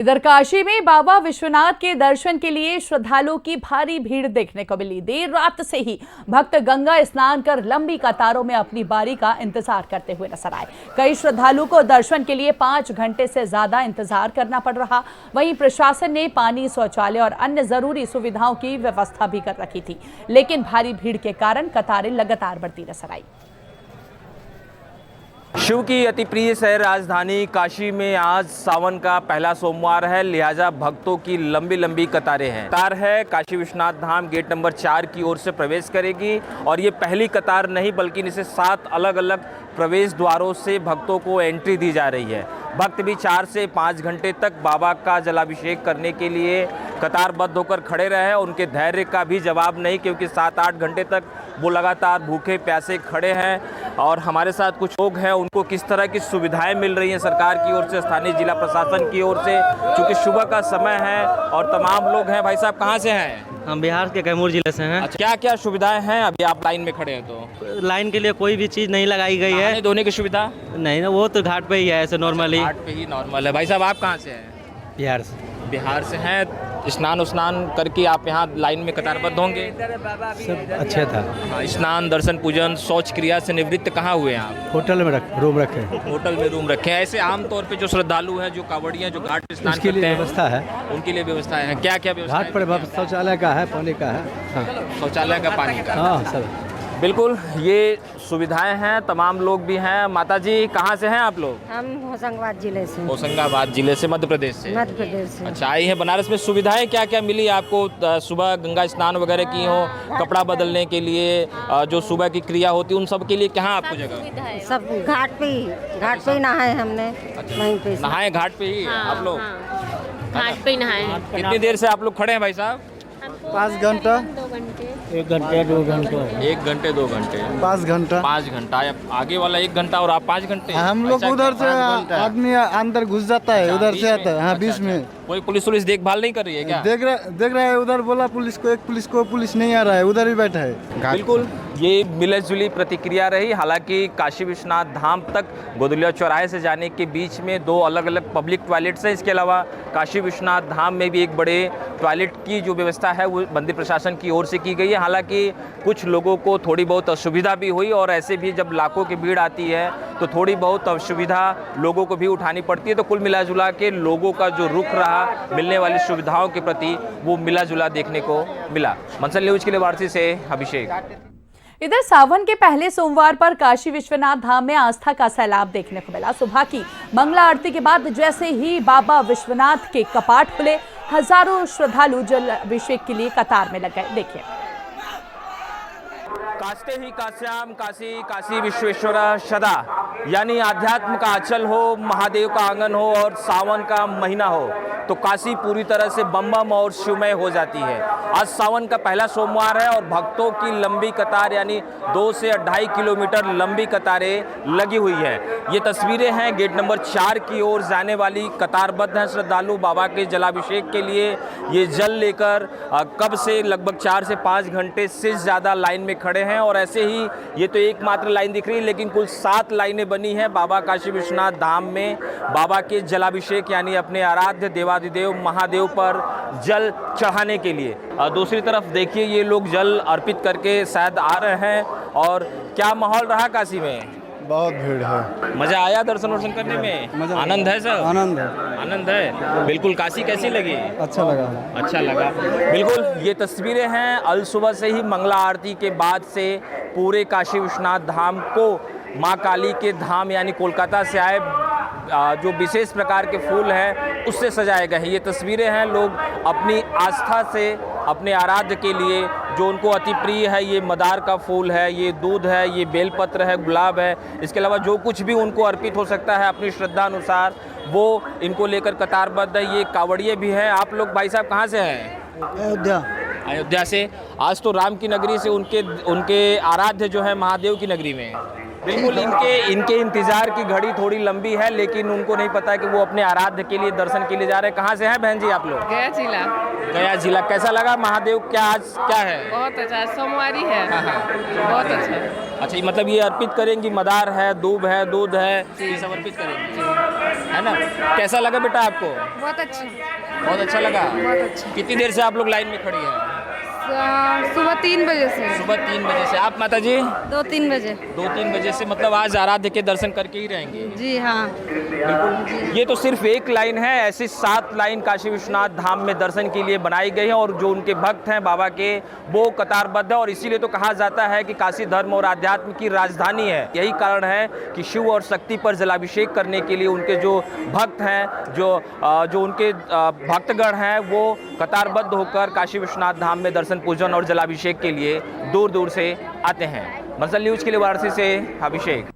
इधर काशी में बाबा विश्वनाथ के दर्शन के लिए श्रद्धालुओं की भारी भीड़ देखने को मिली। देर रात से ही भक्त गंगा स्नान कर लंबी कतारों में अपनी बारी का इंतजार करते हुए नजर आए। कई श्रद्धालुओं को दर्शन के लिए 5 घंटे से ज्यादा इंतजार करना पड़ रहा। वहीं प्रशासन ने पानी, शौचालय और अन्य जरूरी सुविधाओं की व्यवस्था भी कर रखी थी, लेकिन भारी भीड़ के कारण कतारें लगातार बढ़ती नजर आई। शिव की अति प्रिय शहर राजधानी काशी में आज सावन का पहला सोमवार है, लिहाजा भक्तों की लंबी लंबी कतारें हैं। कतार है काशी विश्वनाथ धाम गेट नंबर 4 की ओर से प्रवेश करेगी और ये पहली कतार नहीं बल्कि इसे 7 अलग अलग प्रवेश द्वारों से भक्तों को एंट्री दी जा रही है। भक्त भी 4 से 5 घंटे तक बाबा का जलाभिषेक करने के लिए कतारबद्ध होकर खड़े रहे। उनके धैर्य का भी जवाब नहीं, क्योंकि 7-8 घंटे तक वो लगातार भूखे प्यासे खड़े हैं। और हमारे साथ कुछ लोग हैं, उनको किस तरह की सुविधाएं मिल रही हैं सरकार की ओर से, स्थानीय जिला प्रशासन की ओर से, क्योंकि सुबह का समय है और तमाम लोग हैं। भाई साहब कहाँ से हैं? हम बिहार के कैमूर जिले से हैं। अच्छा, क्या क्या सुविधाएं हैं? अभी आप लाइन में खड़े हैं तो लाइन के लिए कोई भी चीज़ नहीं लगाई गई है। धोने की सुविधा नहीं ना, वो तो घाट पे ही है ऐसे नॉर्मली। घाट पे ही नॉर्मल है। भाई साहब आप कहाँ से हैं? बिहार से। बिहार से हैं। स्नान करके आप यहाँ लाइन में कतारबद्ध होंगे। सब अच्छा था। हाँ, स्नान, दर्शन, पूजन, शौच क्रिया से निवृत्त कहाँ हुए हैं आप? होटल में रूम रखे। होटल में रूम रखे हैं। ऐसे आमतौर पे जो श्रद्धालु हैं, जो कांवड़ियाँ जो घाट पे स्नान उसके लिए करते हैं, व्यवस्था है। उनके लिए व्यवस्था है। क्या क्या व्यवस्था? घाट पर शौचालय का है, पानी का है। हाँ, शौचालय का, पानी का। हाँ सब बिल्कुल, ये सुविधाएं हैं। तमाम लोग भी हैं। माता जी कहाँ से हैं आप लोग? हम होशंगाबाद जिले से। होशंगाबाद जिले से, मध्य प्रदेश से। मध्य प्रदेश से। अच्छा, आई हैं बनारस में। सुविधाएं क्या क्या मिली आपको? सुबह गंगा स्नान वगैरह की हो, कपड़ा बदलने के लिए, जो सुबह की क्रिया होती है, उन सब के लिए कहाँ आपको जगह? सब घाट पे ही नहाए हमने। वहीं पे नहाए घाट पे ही आप लोग? घाट पे ही नहाए। कितनी देर से आप लोग खड़े हैं भाई साहब? 5 घंटा, 2 घंटे, 1 घंटे 2 घंटे, 1 घंटे 2 घंटे, 5 घंटा। 5 घंटा। आगे वाला 1 घंटा और आप 5 घंटे? हम लोग ऐसा उधर से क्या? आदमी अंदर घुस जाता है, उधर से आता है। हाँ, बीच में कोई पुलिस देखभाल नहीं कर रही है क्या? देख रहा है। उधर बोला पुलिस को, पुलिस नहीं आ रहा है, उधर ही बैठा है। बिल्कुल, ये मिली जुली प्रतिक्रिया रही। हालांकि काशी विश्वनाथ धाम तक गोदलिया चौराहे से जाने के बीच में 2 अलग अलग पब्लिक टॉयलेट्स हैं। इसके अलावा काशी विश्वनाथ धाम में भी एक बड़े टॉयलेट की जो व्यवस्था है वो मंदिर प्रशासन की ओर से की गई है। हालांकि कुछ लोगों को थोड़ी बहुत असुविधा भी हुई, और ऐसे भी जब लाखों की भीड़ आती है तो थोड़ी बहुत असुविधा लोगों को भी उठानी पड़ती है। तो कुल मिला जुला के लोगों का जो रुख रहा मिलने वाली सुविधाओं के प्रति, वो मिला जुला देखने को मिला। मंसल न्यूज के लिए वाराणसी से अभिषेक। इधर सावन के पहले सोमवार पर काशी विश्वनाथ धाम में आस्था का सैलाब देखने को मिला। सुबह की मंगला आरती के बाद जैसे ही बाबा विश्वनाथ के कपाट खुले, हजारों श्रद्धालु जल अभिषेक के लिए कतार में लग गए। देखिए, कास्ते ही काश्याम काशी, काशी विश्वेश्वर सदा, यानी आध्यात्म का आंचल हो, महादेव का आंगन हो और सावन का महीना हो तो काशी पूरी तरह से बम बम और शिवमय हो जाती है। आज सावन का पहला सोमवार है और भक्तों की लंबी कतार, यानी 2 से 2.5 किलोमीटर लंबी कतारें लगी हुई है। ये तस्वीरें हैं गेट नंबर 4 की ओर जाने वाली। कतारबद्ध हैं श्रद्धालु बाबा के जलाभिषेक के लिए। ये जल लेकर कब से लगभग 4 से 5 घंटे से ज़्यादा लाइन में खड़े हैं। और ऐसे ही ये तो एकमात्र लाइन दिख रही है, लेकिन कुल 7 लाइनें बनी हैं बाबा काशी विश्वनाथ धाम में बाबा के जलाभिषेक, यानी अपने आराध्य देवाधिदेव महादेव पर जल चढ़ाने के लिए। दूसरी तरफ देखिए, ये लोग जल अर्पित करके शायद आ रहे हैं। और क्या माहौल रहा काशी में? बहुत भीड़ है। मजा आया दर्शन वर्शन करने में? आनंद है सर? आनंद है। बिल्कुल। काशी कैसी लगी? अच्छा लगा। अच्छा लगा। बिल्कुल, ये तस्वीरें हैं अल सुबह से ही मंगला आरती के बाद से पूरे काशी विश्वनाथ धाम को माँ काली के धाम यानी कोलकाता से आए जो विशेष प्रकार के फूल हैं उससे सजाए गए हैं। ये तस्वीरें हैं लोग अपनी आस्था से अपने आराध्य के लिए, जो उनको अति प्रिय है, ये मदार का फूल है, ये दूध है, ये बेलपत्र है, गुलाब है, इसके अलावा जो कुछ भी उनको अर्पित हो सकता है अपनी श्रद्धा अनुसार, वो इनको लेकर कतारबद्ध है। ये कांवड़िए भी हैं। आप लोग भाई साहब कहाँ से हैं? अयोध्या से। आज तो राम की नगरी से उनके आराध्य जो है महादेव की नगरी में बिल्कुल इनके इंतजार की घड़ी थोड़ी लंबी है, लेकिन उनको नहीं पता है कि वो अपने आराध्य के लिए दर्शन के लिए जा रहे हैं। कहाँ से हैं बहन जी आप लोग? गया जिला। गया जिला। कैसा लगा महादेव? क्या आज क्या है? बहुत अच्छा, सोमवारी है। बहुत अच्छा। अच्छा, ये मतलब ये अर्पित करेंगी, मदार है, दूब है, दूध है, ये सब अर्पित करेंगे, है ना? कैसा लगा बेटा आपको? बहुत अच्छा। बहुत अच्छा लगा। बहुत अच्छा। कितनी देर से आप लोग लाइन में खड़ी हैं? सुबह 3 बजे से। सुबह 3 बजे से। आप माता जी? 2-3 बजे। 2-3 बजे से, मतलब आज आराध्य के दर्शन करके ही रहेंगे। जी हाँ। बिल्कुल। ये तो सिर्फ एक लाइन है, ऐसी 7 लाइन काशी विश्वनाथ धाम में दर्शन के लिए बनाई गई है और जो उनके भक्त हैं बाबा के वो कतारबद्ध है। और इसीलिए तो कहा जाता है कि काशी धर्म और आध्यात्म की राजधानी है। यही कारण है कि शिव और शक्ति पर जलाभिषेक करने के लिए उनके जो भक्त हैं, जो उनके भक्तगण हैं, वो कतारबद्ध होकर काशी विश्वनाथ धाम में दर्शन पूजन और जलाभिषेक के लिए दूर दूर से आते हैं। मसल न्यूज़ के लिए वाराणसी से अभिषेक।